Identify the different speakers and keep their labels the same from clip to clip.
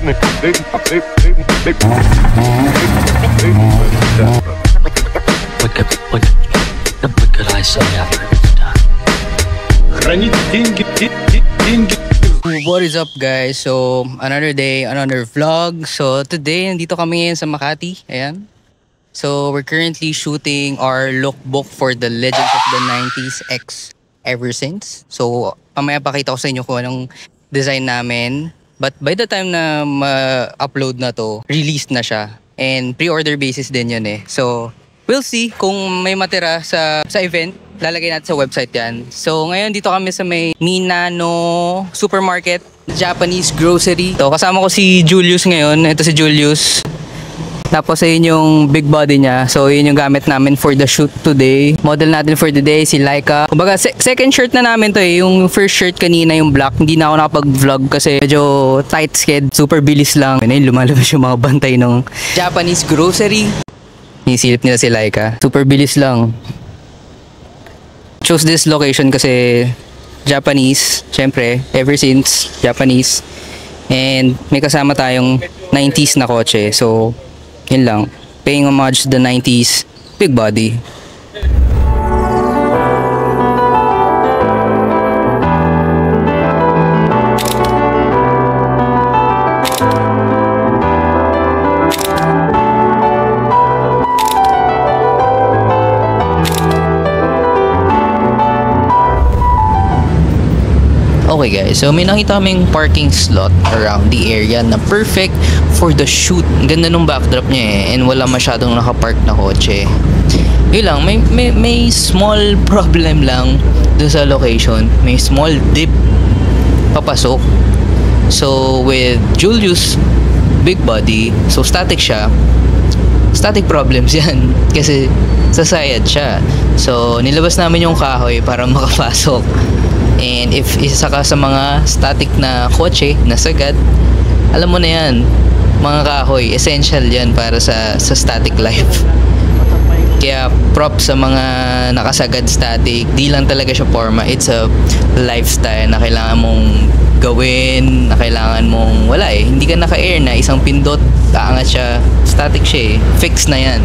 Speaker 1: What could I say after it's done?
Speaker 2: What is up guys? So another day, another vlog. So today nandito kami ngayon sa Makati. Ayan. So we're currently shooting our lookbook for the Legends of the 90s X Ever Since. So mamaya pakita ko sa inyo kung anong design namin. But by the time na ma-upload na to, released na siya. And pre-order basis din yun eh. So we'll see kung may matira sa event. Lalagay natin sa website yan. So ngayon dito kami sa may Minano Supermarket, Japanese grocery. So kasama ko si Julius ngayon. Ito si Julius. Tapos ayun yung big body niya. So yun yung gamit namin for the shoot today. Model natin for the day si Laika. Kumbaga second shirt na namin to eh. Yung first shirt kanina yung black. Hindi na ako nakapag-vlog kasi medyo tight sked. Super bilis lang. Ayun, lumalabas yung mga bantay ng Japanese grocery. Nisilip nila si Laika. Super bilis lang. Chose this location kasi Japanese. Syempre, ever since Japanese. And may kasama tayong 90s na kotse. So yun lang, paying homage to the 90s big body. Okay guys, so may nakita kaming parking slot around the area na perfect for the shoot. Ganda nung backdrop niya eh, and wala masyadong nakapark na kotse. Yun lang, may small problem lang doon sa location. May small dip papasok. So with Julius big body, so static siya. Static problems yan kasi sasayad siya. So nilabas namin yung kahoy para makapasok. And if isa ka sa mga static na kotse na sagad, alam mo na yan, mga kahoy, essential yan para sa static life. Kaya props sa mga nakasagad static, di lang talaga siya forma, it's a lifestyle na kailangan mong gawin, na kailangan mong wala eh, hindi ka naka-air na isang pindot, kaangat siya, static siya eh, fix na yan.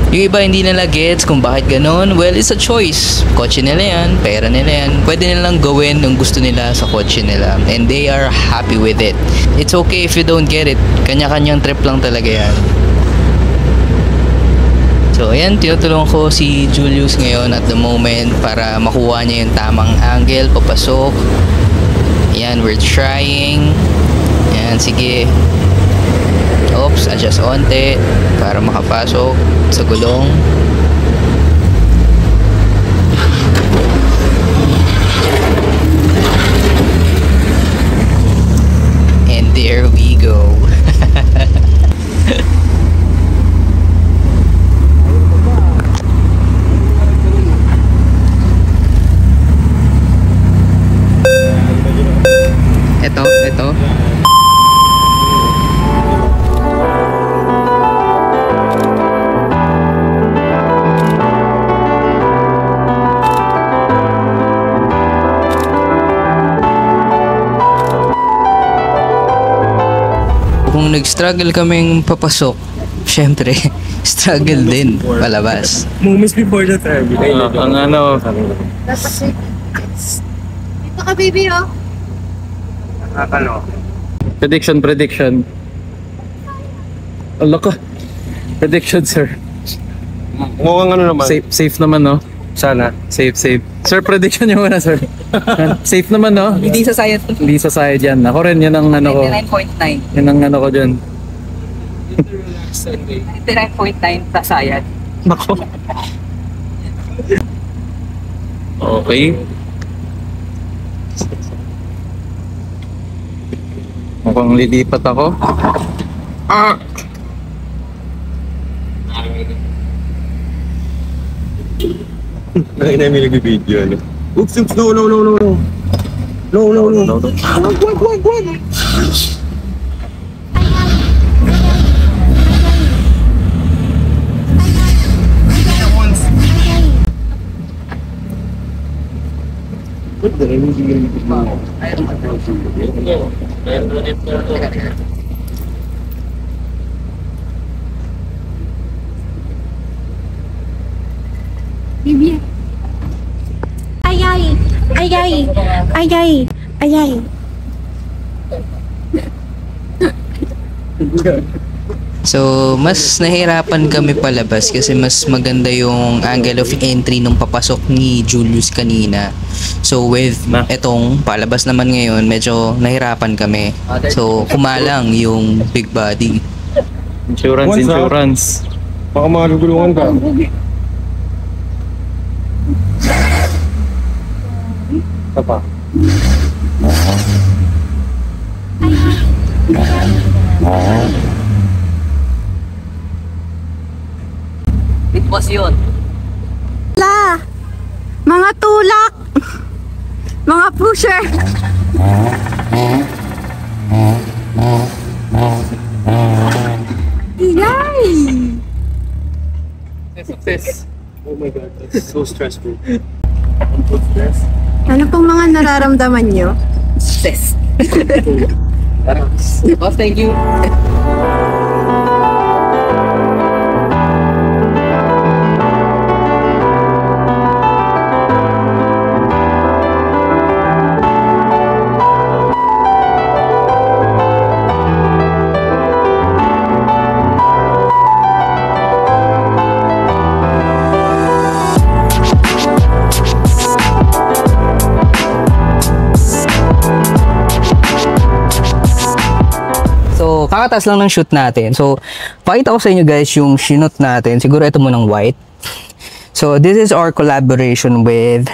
Speaker 2: Yung iba hindi nila gets kung bakit ganun. Well, it's a choice. Kotse nila yan, pera nila yan. Pwede nilang gawin yung gusto nila sa kotse nila. And they are happy with it. It's okay if you don't get it. Kanya-kanyang trip lang talaga yan. So, ayan, tinutulungan ko si Julius ngayon at the moment para makuha niya yung tamang angle, papasok. Ayan, we're trying. Ayan, sige. Oops, adjust onte para makapasok sa gulong. And there we go. Ito. Kung nag-struggle kaming papasok, syempre, struggle din palabas.
Speaker 3: Moments before the travel.
Speaker 4: Ang ano.
Speaker 5: Dito ka, baby, oh.
Speaker 3: Ano?
Speaker 4: Prediction. Ala ka. Prediction, sir.
Speaker 3: Mukhang ano naman.
Speaker 4: Safe naman, no?
Speaker 3: Sana.
Speaker 4: Safe. Sir, prediction niyo muna, sir. Safe naman, no?
Speaker 2: Hindi sa sayad.
Speaker 4: Hindi sa side yan. Ako rin, yan ang ano ko.
Speaker 2: 99.9.
Speaker 4: Yan ang ano ko dyan.
Speaker 2: 99.9 sa sayad.
Speaker 4: Nako. Okay. Mukhang lilipat ako.
Speaker 3: Nakina yung may nag-video, ano? Oops, no. No. Wag.
Speaker 5: Bibi. Ay, ay. Ay, ay. Ay, ay. Ay, ay.
Speaker 2: So, mas nahirapan kami palabas kasi mas maganda yung angle of entry nung papasok ni Julius kanina. So, with etong palabas naman ngayon, medyo nahirapan kami. So, kumalang yung big body.
Speaker 4: Insurance.
Speaker 3: Baka makagulungan ka. Isa pa.
Speaker 2: Big boss yun.
Speaker 5: La. Mga tulak. Mga pusher. Yay!
Speaker 4: Success.
Speaker 3: Oh my God, that's so stressful.
Speaker 5: Ano pong mga nararamdaman nyo? Stress.
Speaker 2: Boss, thank you. So, kakatas lang ng shoot natin. So, pakita ko sa inyo guys yung shoot natin. Siguro ito munang white. So, this is our collaboration with,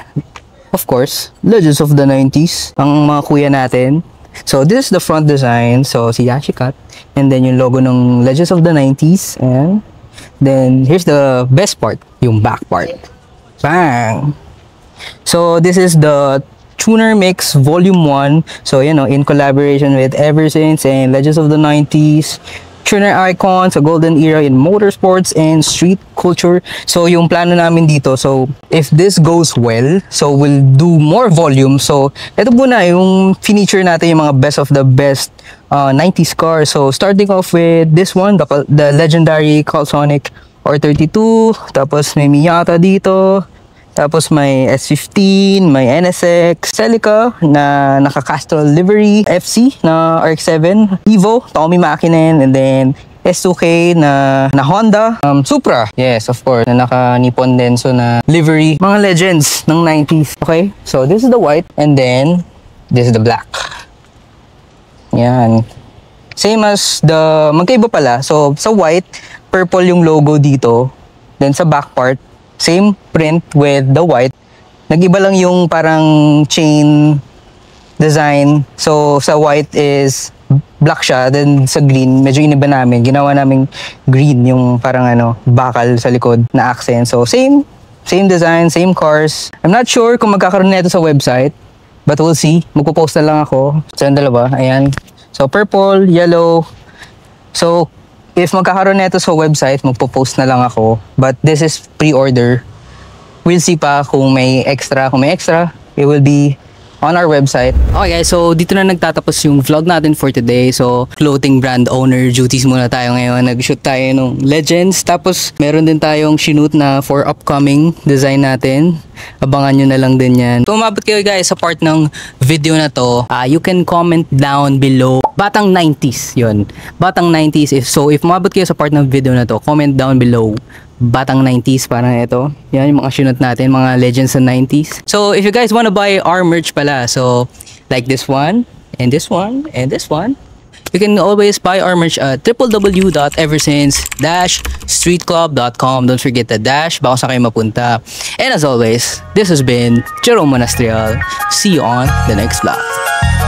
Speaker 2: of course, Legends of the 90s. Ang mga kuya natin. So, this is the front design. So, si Yashikat. And then yung logo ng Legends of the 90s. And then, here's the best part. Yung back part. Bang! So, this is the Tuner Mix Volume 1. So, you know, in collaboration with Eversince and Legends of the 90s. Tuner icons, a golden era in motorsports and street culture. So, yung plano namin dito, so, if this goes well, so, we'll do more volume. So, ito po na, yung feature natin, yung mga best of the best 90s cars. So, starting off with this one, the legendary Calsonic R32. Tapos, may Miata dito. Tapos may S15, may NSX, Celica na naka-Castrol livery, FC na RX-7, Evo, Tommy Makinen, and then S2K na Honda, Supra, yes, of course, na naka-Nippon Denso na livery. Mga legends ng 90s. Okay, so this is the white, and then this is the black. Yan. Same as the, magkaiba pala. So sa white, purple yung logo dito. Then sa back part, same print with the white. Nag-iba lang yung parang chain design. So, sa white is black siya. Then, sa green, medyo iniba namin. Ginawa namin green, yung parang bakal sa likod na accent. So, same design, same cars. I'm not sure kung magkakaroon na ito sa website. But we'll see. Magpo-post na lang ako. So, yung dalawa. Ayan. So, purple, yellow. So, if magkakaroon na ito sa website, magpo-post na lang ako. But this is pre-order. We'll see pa kung may extra. Kung may extra, it will be on our website. Okay guys, so dito na nagtatapos yung vlog natin for today. So, clothing brand owner duties muna tayo ngayon. Nag-shoot tayo ng Legends. Tapos, meron din tayong shoot na for upcoming design natin. Abangan nyo na lang din yan. Kung umabot kayo guys sa part ng video na to, you can comment down below. Batang 90s, yun. Batang 90s. If umabot kayo sa part ng video na to, comment down below. Batang 90s, parang ito. Yan, yung mga shoot natin, mga legends sa 90s. So, if you guys wanna buy our merch pala, so, like this one, and this one, and this one, you can always buy our merch at www.eversince-streetclub.com. Don't forget the dash, baka sa kayo mapunta. And as always, this has been Jerome Monastrial. See you on the next vlog.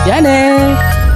Speaker 2: Yan eh!